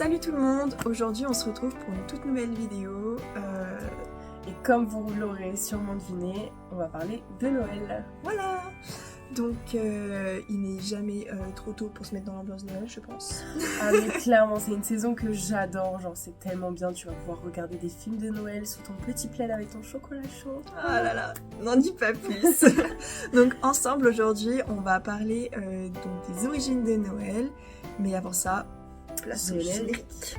Salut tout le monde, aujourd'hui on se retrouve pour une toute nouvelle vidéo et comme vous l'aurez sûrement deviné, on va parler de Noël. Voilà. Donc il n'est jamais trop tôt pour se mettre dans l'ambiance de Noël, je pense. Ah mais clairement c'est une saison que j'adore, genre c'est tellement bien, tu vas pouvoir regarder des films de Noël sous ton petit plaid avec ton chocolat chaud. Ah là là, n'en dis pas plus. Donc ensemble aujourd'hui on va parler donc des origines de Noël, mais avant ça, place au générique.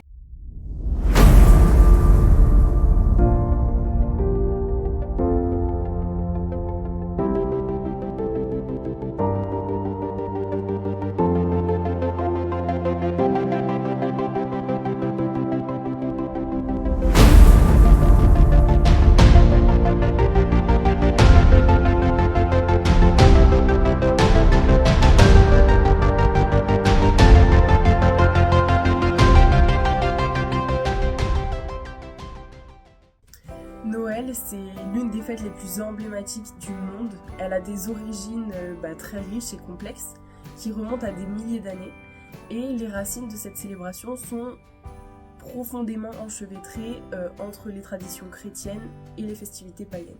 Noël, c'est l'une des fêtes les plus emblématiques du monde. Elle a des origines très riches et complexes qui remontent à des milliers d'années. Et les racines de cette célébration sont profondément enchevêtrées entre les traditions chrétiennes et les festivités païennes.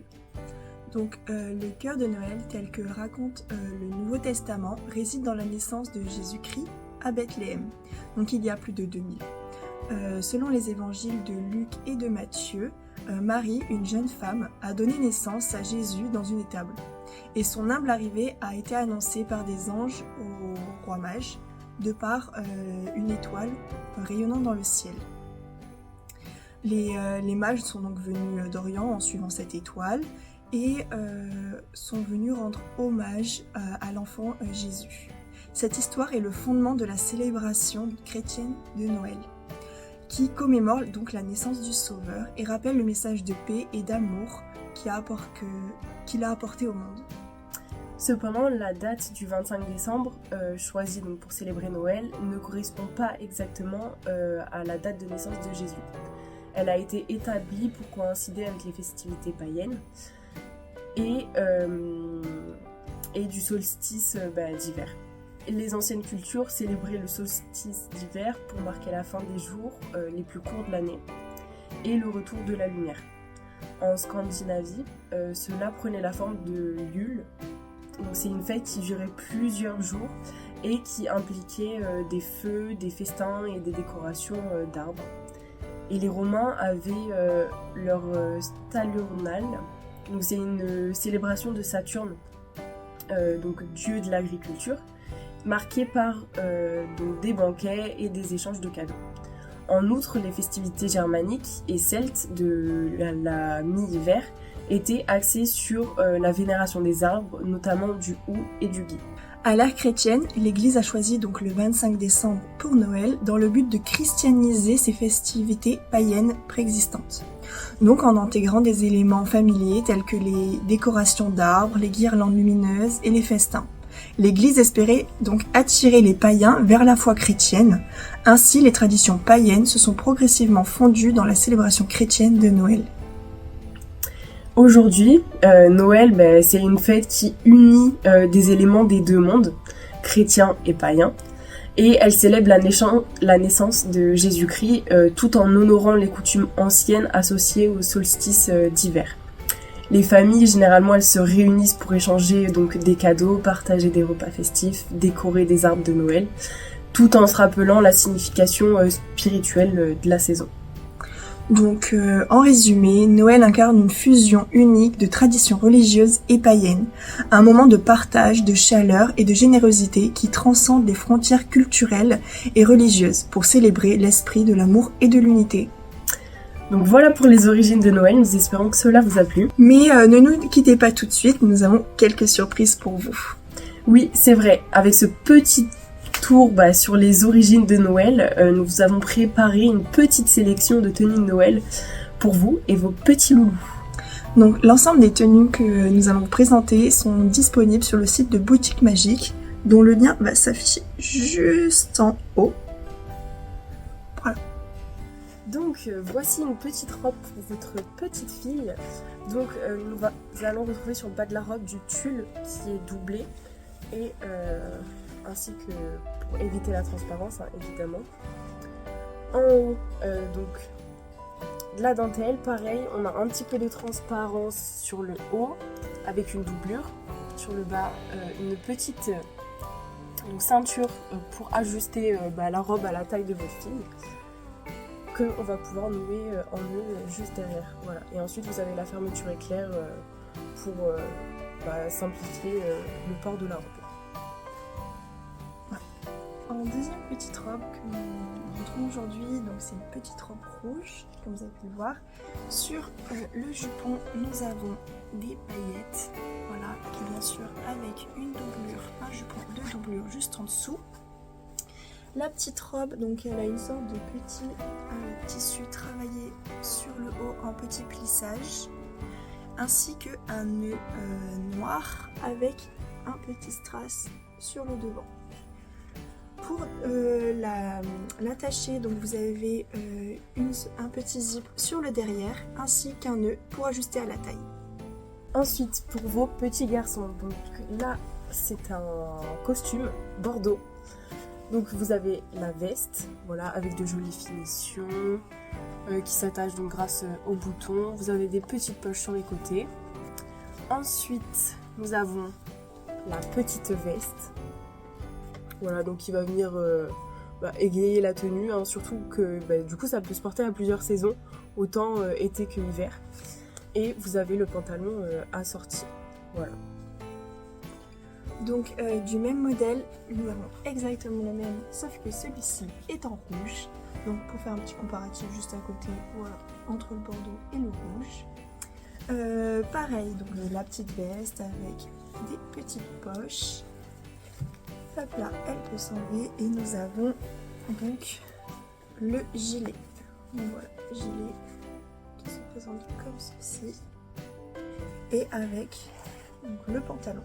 Donc le cœur de Noël, tel que raconte le Nouveau Testament, réside dans la naissance de Jésus-Christ à Bethléem, donc il y a plus de 2000. Selon les évangiles de Luc et de Matthieu, Marie, une jeune femme, a donné naissance à Jésus dans une étable. Et son humble arrivée a été annoncée par des anges au roi mage, de par une étoile rayonnant dans le ciel. Les mages sont donc venus d'Orient en suivant cette étoile et sont venus rendre hommage à l'enfant Jésus. Cette histoire est le fondement de la célébration chrétienne de Noël, qui commémore donc la naissance du Sauveur et rappelle le message de paix et d'amour qu'il a apporté au monde. Cependant, la date du 25 décembre, choisie donc pour célébrer Noël, ne correspond pas exactement à la date de naissance de Jésus. Elle a été établie pour coïncider avec les festivités païennes et du solstice d'hiver. Les anciennes cultures célébraient le solstice d'hiver pour marquer la fin des jours les plus courts de l'année et le retour de la lumière. En Scandinavie, cela prenait la forme de Yule. Donc c'est une fête qui durait plusieurs jours et qui impliquait des feux, des festins et des décorations d'arbres. Et les Romains avaient leur Stallurnale, donc c'est une célébration de Saturne, donc dieu de l'agriculture, marquée par donc des banquets et des échanges de cadeaux. En outre, les festivités germaniques et celtes de la mi-hiver étaient axées sur la vénération des arbres, notamment du houx et du gui. À l'ère chrétienne, l'Église a choisi donc le 25 décembre pour Noël dans le but de christianiser ces festivités païennes préexistantes. Donc en intégrant des éléments familiers tels que les décorations d'arbres, les guirlandes lumineuses et les festins. L'Église espérait donc attirer les païens vers la foi chrétienne. Ainsi, les traditions païennes se sont progressivement fondues dans la célébration chrétienne de Noël. Aujourd'hui, Noël, c'est une fête qui unit des éléments des deux mondes, chrétiens et païens, et elle célèbre la naissance de Jésus-Christ tout en honorant les coutumes anciennes associées au solstice d'hiver. Les familles, généralement, elles se réunissent pour échanger donc des cadeaux, partager des repas festifs, décorer des arbres de Noël, tout en se rappelant la signification spirituelle de la saison. Donc, en résumé, Noël incarne une fusion unique de traditions religieuses et païennes, un moment de partage, de chaleur et de générosité qui transcende les frontières culturelles et religieuses pour célébrer l'esprit de l'amour et de l'unité. Donc voilà pour les origines de Noël, nous espérons que cela vous a plu. Mais ne nous quittez pas tout de suite, nous avons quelques surprises pour vous. Oui, c'est vrai, avec ce petit tour sur les origines de Noël, nous vous avons préparé une petite sélection de tenues de Noël pour vous et vos petits loulous. Donc l'ensemble des tenues que nous allons vous présenter sont disponibles sur le site de Boutique Magique, dont le lien va s'afficher juste en haut. Voilà. Donc voici une petite robe pour votre petite fille. Donc nous allons retrouver sur le bas de la robe du tulle qui est doublé et ainsi que pour éviter la transparence évidemment. En haut, donc de la dentelle, pareil, on a un petit peu de transparence sur le haut avec une doublure. Sur le bas, une petite ceinture pour ajuster la robe à la taille de votre fille, que on va pouvoir nouer en nœud juste derrière. Voilà. Et ensuite, vous avez la fermeture éclair pour simplifier le port de la robe. En deuxième petite robe que nous rentrons aujourd'hui, donc c'est une petite robe rouge, comme vous avez pu le voir. Sur le jupon, nous avons des paillettes, voilà, qui bien sûr avec une doublure, un jupon de doublure juste en dessous. La petite robe, donc elle a une sorte de petit tissu travaillé sur le haut en petit plissage, ainsi qu'un nœud noir avec un petit strass sur le devant. Pour l'attacher, donc vous avez un petit zip sur le derrière ainsi qu'un nœud pour ajuster à la taille. Ensuite, pour vos petits garçons, donc là c'est un costume bordeaux. Donc vous avez la veste, voilà, avec de jolies finitions qui s'attachent donc grâce aux boutons. Vous avez des petites poches sur les côtés. Ensuite, nous avons la petite veste. Voilà, donc qui va venir égayer la tenue, hein, surtout que du coup ça peut se porter à plusieurs saisons, autant été que hiver. Et vous avez le pantalon assorti, voilà. Donc du même modèle, nous avons exactement le même, sauf que celui-ci est en rouge. Donc pour faire un petit comparatif juste à côté, voilà, entre le bordeaux et le rouge. Pareil, donc la petite veste avec des petites poches. Hop là, elle peut s'enlever et nous avons donc le gilet. Donc voilà, gilet qui se présente comme ceci et avec donc, le pantalon.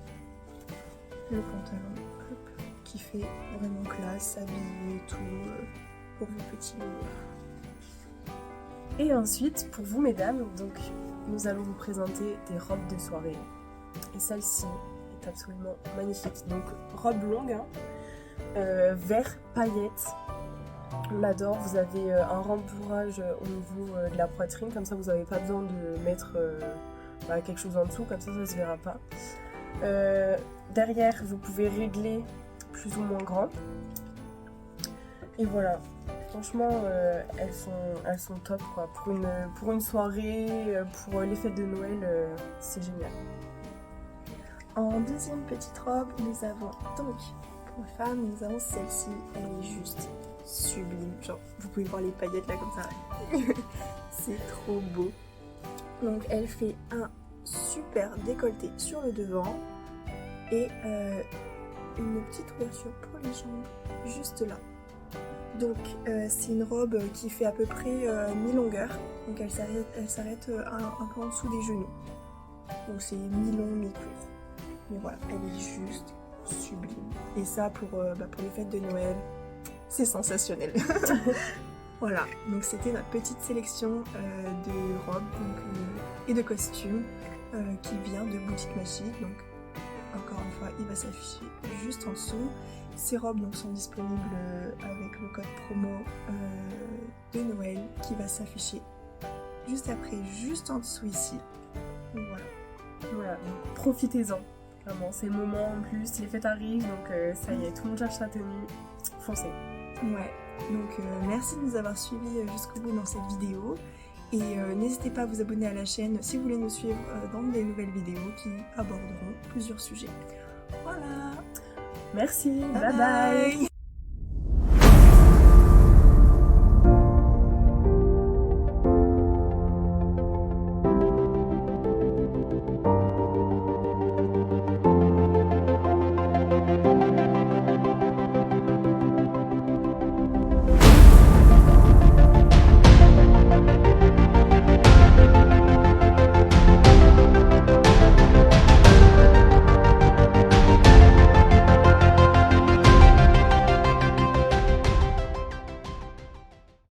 Le pantalon hop, qui fait vraiment classe, habillé et tout pour vos petits jours. Et ensuite, pour vous mesdames, donc nous allons vous présenter des robes de soirée. Et celle-ci est absolument magnifique. Donc robe longue, hein, vert paillettes. On l'adore. Vous avez un rembourrage au niveau de la poitrine, comme ça vous n'avez pas besoin de mettre quelque chose en dessous, comme ça se verra pas. Derrière, vous pouvez régler plus ou moins grand. Et voilà. Franchement, elles sont top quoi. Pour une soirée, pour les fêtes de Noël, c'est génial. En deuxième petite robe, nous avons donc, pour les femmes, nous avons celle-ci. Elle est juste sublime. Genre, vous pouvez voir les paillettes là comme ça. C'est trop beau. Donc, elle fait un super décolleté sur le devant et une petite ouverture pour les jambes juste là. Donc c'est une robe qui fait à peu près mi-longueur, donc elle s'arrête un peu en dessous des genoux. Donc c'est mi-long, mi-court. Mais voilà, elle est juste sublime. Et ça pour les fêtes de Noël, c'est sensationnel. Voilà, donc c'était notre petite sélection de robes et de costumes qui vient de Boutique Magique. Donc encore une fois, il va s'afficher juste en dessous. Ces robes donc, sont disponibles avec le code promo de Noël qui va s'afficher juste après, juste en dessous ici. Donc Voilà, donc profitez-en. Vraiment, c'est le moment en plus, les fêtes arrivent, donc ça y est, tout le monde cherche sa tenue. Foncez. Ouais, donc merci de nous avoir suivis jusqu'au bout dans cette vidéo. Et n'hésitez pas à vous abonner à la chaîne si vous voulez nous suivre dans des nouvelles vidéos qui aborderont plusieurs sujets. Voilà. Merci, bye bye.